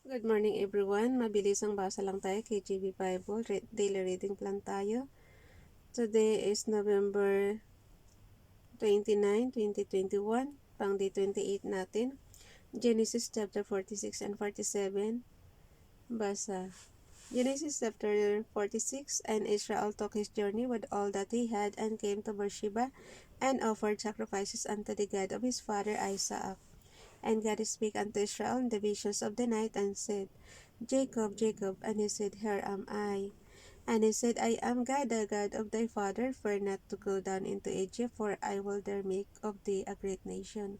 Good morning everyone. Mabilis ang basa lang tayo kay GB Bible. Daily reading plan tayo. Today is November 29, 2021. Pang day 28 natin. Genesis chapter 46 and 47. Basa. Genesis chapter 46. And Israel took his journey with all that he had and came to Beersheba and offered sacrifices unto the God of his father Isaac. And God spake unto Israel in the visions of the night and said, Jacob, Jacob. And he said, Here am I. And he said, I am God, the God of thy father. Fear not to go down into Egypt, for I will there make of thee a great nation.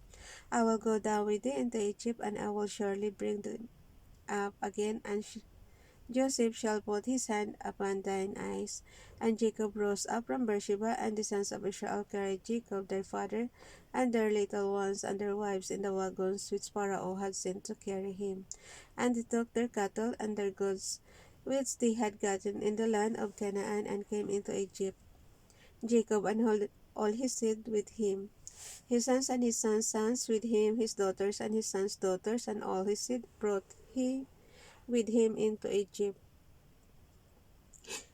I will go down with thee into Egypt, and I will surely bring thee up again, and Joseph shall put his hand upon thine eyes. And Jacob rose up from Beersheba, and the sons of Israel carried Jacob their father, and their little ones and their wives in the wagons which Pharaoh had sent to carry him. And they took their cattle and their goods, which they had gotten in the land of Canaan, and came into Egypt. Jacob and all his seed with him, his sons and his sons' sons with him, his daughters and his sons' daughters, and all his seed brought he with him into Egypt.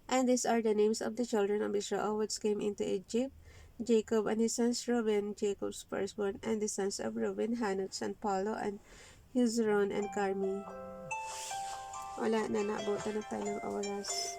And these are the names of the children of Israel which came into Egypt: Jacob and his sons Reuben, Jacob's firstborn, and the sons of Reuben, Hanoch and Palo, and Hezron and Carmi. Wala na, naabutan na tayo ng oras.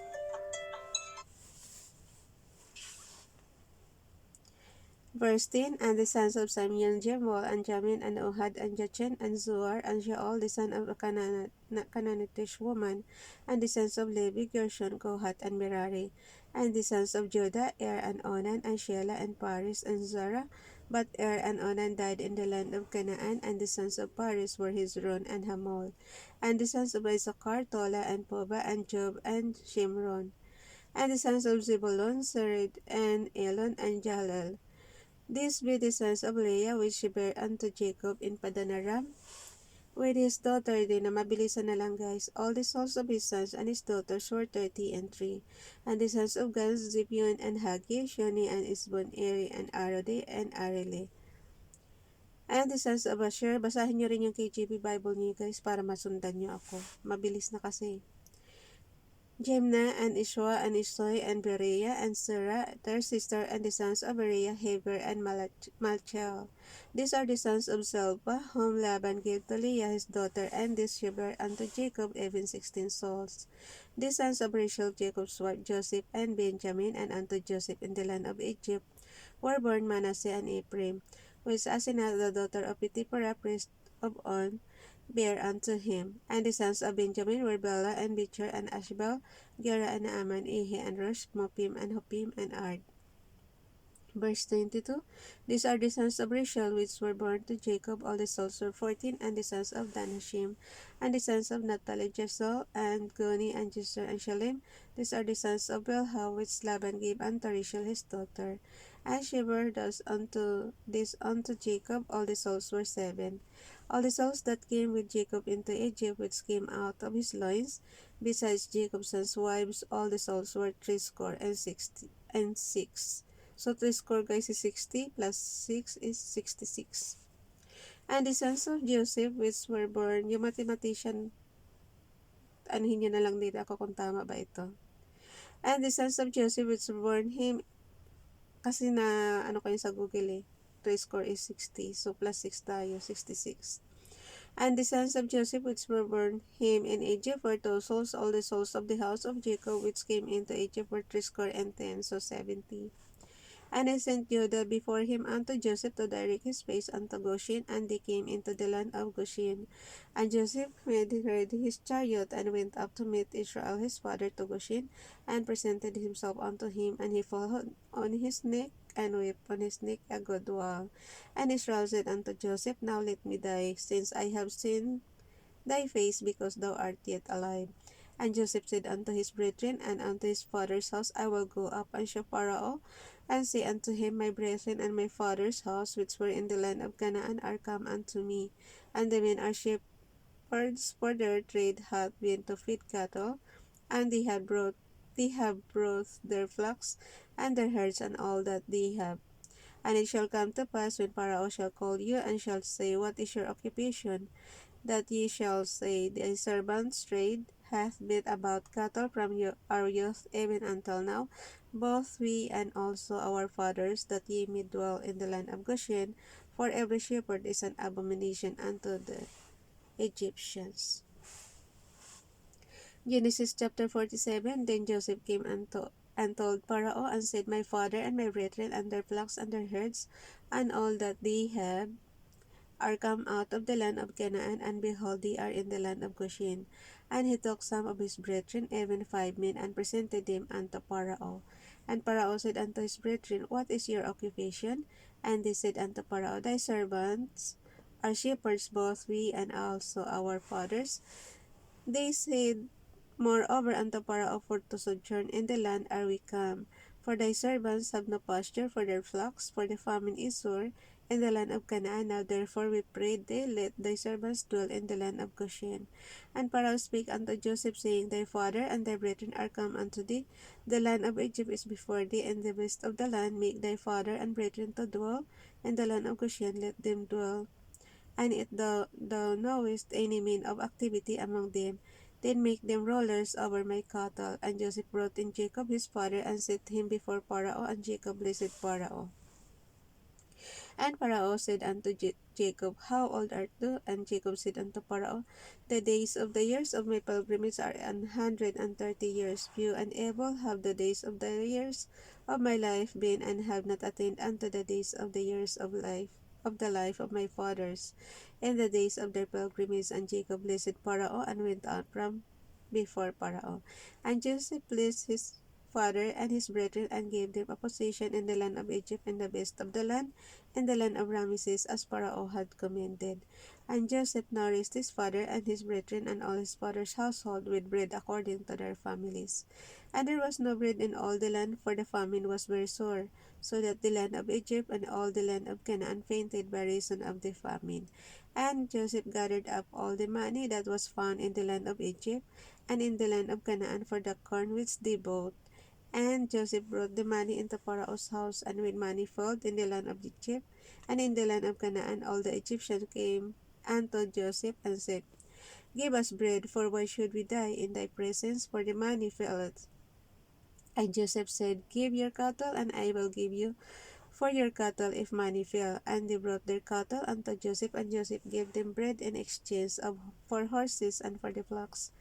Verse 10. And the sons of Simeon, Jemuel, and Jamin, and Ohad, and Jachin, and Zuar, and Shaol, the son of a Canaanitish woman, and the sons of Levi, Gershon, Kohath, and Merari, and the sons of Judah, Er, and Onan, and Shelah, and Paris, and Zara. But Er and Onan died in the land of Canaan, and the sons of Paris were Hezron and Hamol. And the sons of Issachar, Tola, and Poba, and Job, and Shimron. And the sons of Zebulun, Sered, and Elon, and Jalel. These be the sons of Leah which she bare unto Jacob in Padanaram with his daughter Dinah. Mabilisan na lang guys. All the souls of his sons and his daughters were 30 and 3. And the sons of Gad, Zipion, and Hagi, Shoni, and Isbon, Eri, and Arode, and Arele. And the sons of Asher. Basahin nyo rin yung KJV Bible niyo guys para masundan nyo ako. Mabilis na kasi. Jemna, and Ishwa, and Isoi, and Berea, and Sarah, their sister, and the sons of Berea, Heber, and Malchel. These are the sons of Zelpah, whom Laban gave to Leah his daughter, and this she bare unto Jacob, even 16 souls. The sons of Rachel, Jacob's wife, Joseph, and Benjamin, and unto Joseph in the land of Egypt, were born Manasseh and Ephraim, which Asenath, the daughter of Potipharah, priest of On, bare unto him. And the sons of Benjamin were Bela, and Becher, and Ashbel, Gera, and Naaman, Ehi, and Rosh, Mopim, and Hopim, and Ard. Verse 22. These are the sons of Rachel, which were born to Jacob. All the souls were 14, and the sons of Danashim, and the sons of Naphtali, Jesol, and Goni, and Jezer, and Shalem. These are the sons of Bilhah, which Laban gave unto Rachel his daughter. And she bare thus unto Jacob. All the souls were 7. All the souls that came with Jacob into Egypt, which came out of his loins, besides Jacob's sons' wives, all the souls were 60 and 6. So the score guys is 60 plus 6 is 66. And the sons of Joseph which were born, yung mathematician, anuhin nyo na lang dito ako kung tama ba ito. And the sons of Joseph which were born him, kasi na ano kayo sa Google eh, the score is 60. So plus 6 tayo, 66. And the sons of Joseph which were born him in Egypt were 2 souls. All the souls of the house of Jacob which came into Egypt were 60 and 10, so 70. And I sent Judah before him unto Joseph to direct his face unto Goshen, and they came into the land of Goshen. And Joseph made ready his chariot, and went up to meet Israel his father to Goshen, and presented himself unto him, and he fell on his neck, and wept on his neck a good while. And Israel said unto Joseph, Now let me die, since I have seen thy face, because thou art yet alive. And Joseph said unto his brethren and unto his father's house, I will go up and show Pharaoh, and say unto him, My brethren and my father's house, which were in the land of Canaan, are come unto me, and the men are shepherds, for their trade hath been to feed cattle, and they have brought their flocks and their herds and all that they have. And it shall come to pass, when Pharaoh shall call you, and shall say, What is your occupation? that ye shall say, Thy servant strayed, hath been about cattle from our youth even until now, both we and also our fathers, that ye may dwell in the land of Goshen, for every shepherd is an abomination unto the Egyptians. Genesis chapter 47. Then Joseph came and told Pharaoh, and said, My father and my brethren and their flocks and their herds, and all that they have, are come out of the land of Canaan, and behold, they are in the land of Goshen. And he took some of his brethren, even 5 men, and presented them unto Pharaoh. And Pharaoh said unto his brethren, What is your occupation? And they said unto Pharaoh, Thy servants are shepherds, both we and also our fathers. They said, Moreover, unto Pharaoh, for to sojourn in the land are we come. For thy servants have no pasture for their flocks, for the famine is sore in the land of Canaan. Now therefore we pray thee, let thy servants dwell in the land of Goshen. And Pharaoh spake unto Joseph, saying, Thy father and thy brethren are come unto thee. The land of Egypt is before thee, and the best of the land make thy father and brethren to dwell in the land of Goshen, let them dwell. And if thou knowest any mean of activity among them, then make them rulers over my cattle. And Joseph brought in Jacob his father, and set him before Pharaoh, and Jacob blessed Pharaoh. And Pharaoh said unto Jacob, How old art thou? And Jacob said unto Pharaoh, The days of the years of my pilgrimage are 130 years. Few and able have the days of the years of my life been, and have not attained unto the days of the years of the life of my fathers, in the days of their pilgrimage. And Jacob blessed Pharaoh, and went out from before Pharaoh. And Joseph blessed his father and his brethren, and gave them a possession in the land of Egypt, in the best of the land, in the land of Ramesses, as Pharaoh had commanded. And Joseph nourished his father and his brethren and all his father's household with bread according to their families. And there was no bread in all the land, for the famine was very sore, so that the land of Egypt and all the land of Canaan fainted by reason of the famine. And Joseph gathered up all the money that was found in the land of Egypt and in the land of Canaan for the corn which they bought. And Joseph brought the money into Pharaoh's house, and with money found in the land of Egypt and in the land of Canaan, all the Egyptians came unto Joseph and said, Give us bread, for why should we die in thy presence? For the money faileth. And Joseph said, Give your cattle, and I will give you for your cattle if money fail. And they brought their cattle unto Joseph, and Joseph gave them bread in exchange for horses, and for the flocks,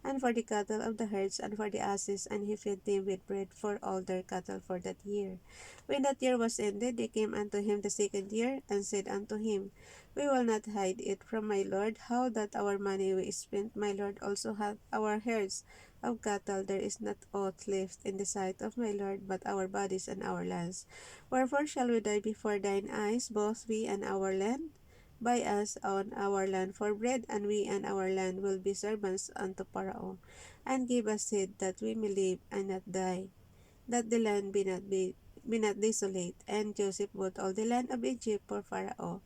and for the cattle of the herds, and for the asses, and he fed them with bread for all their cattle for that year. When that year was ended, they came unto him the second year, and said unto him, We will not hide it from my lord, how that our money we spent. My lord also hath our herds of cattle. There is not aught left in the sight of my lord but our bodies and our lands. Wherefore shall we die before thine eyes, both we and our land? Buy us on our land for bread, and we and our land will be servants unto Pharaoh. And give us seed, that we may live and not die, that the land be not desolate. And Joseph bought all the land of Egypt for Pharaoh.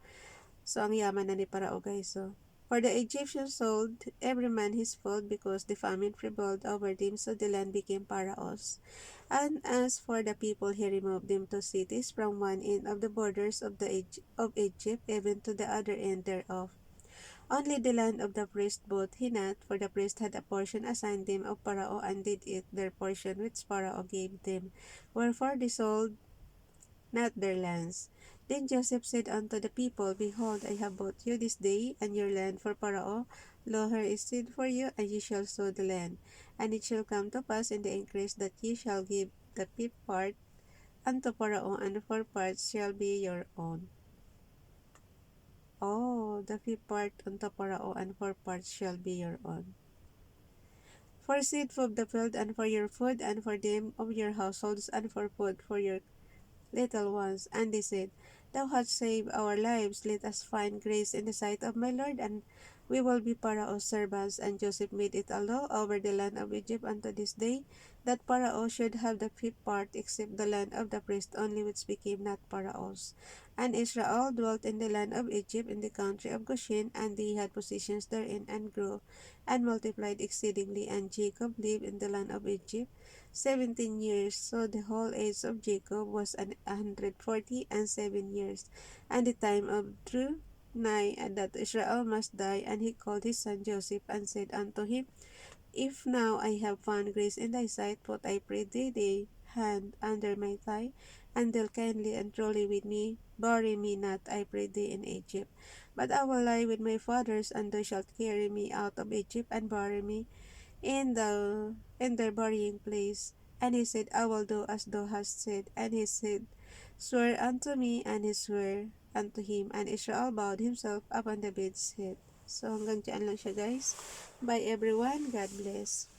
So, ang yaman na ni Pharaoh, guys. So, for the Egyptians sold every man his food, because the famine prevailed over them, so the land became Pharaoh's. And as for the people, he removed them to cities from one end of the borders of Egypt even to the other end thereof. Only the land of the priest bought he not, for the priest had a portion assigned them of Pharaoh, and did eat their portion which Pharaoh gave them. Wherefore they sold not their lands. Then Joseph said unto the people, Behold, I have bought you this day and your land for Pharaoh. Lo, here is seed for you, and ye shall sow the land. And it shall come to pass in the increase that ye shall give the fifth part unto Pharaoh, and the four parts shall be your own. Oh, the fifth part unto Pharaoh, and four parts shall be your own. For seed of the field, and for your food, and for them of your households, and for food for your little ones. And they said, Thou hast saved our lives, let us find grace in the sight of my Lord, and we will be Pharaoh's servants. And Joseph made it a law over the land of Egypt unto this day, that Pharaoh should have the fifth part, except the land of the priest only, which became not Pharaoh's. And Israel dwelt in the land of Egypt, in the country of Goshen, and they had possessions therein, and grew, and multiplied exceedingly. And Jacob lived in the land of Egypt 17 years. So the whole age of Jacob was 147 years. And the time of Drew nigh that Israel must die. And he called his son Joseph, and said unto him, If now I have found grace in thy sight, put, I pray thee, thy hand under my thigh, and deal kindly and truly with me. Bury me not, I pray thee, in Egypt, but I will lie with my fathers, and thou shalt carry me out of Egypt, and bury me in their burying place. And he said, I will do as thou hast said. And he said, Swear unto me. And he sware unto him. And Israel bowed himself upon the bed's head. So hanggang dyan lang siya, guys. Bye everyone. God bless.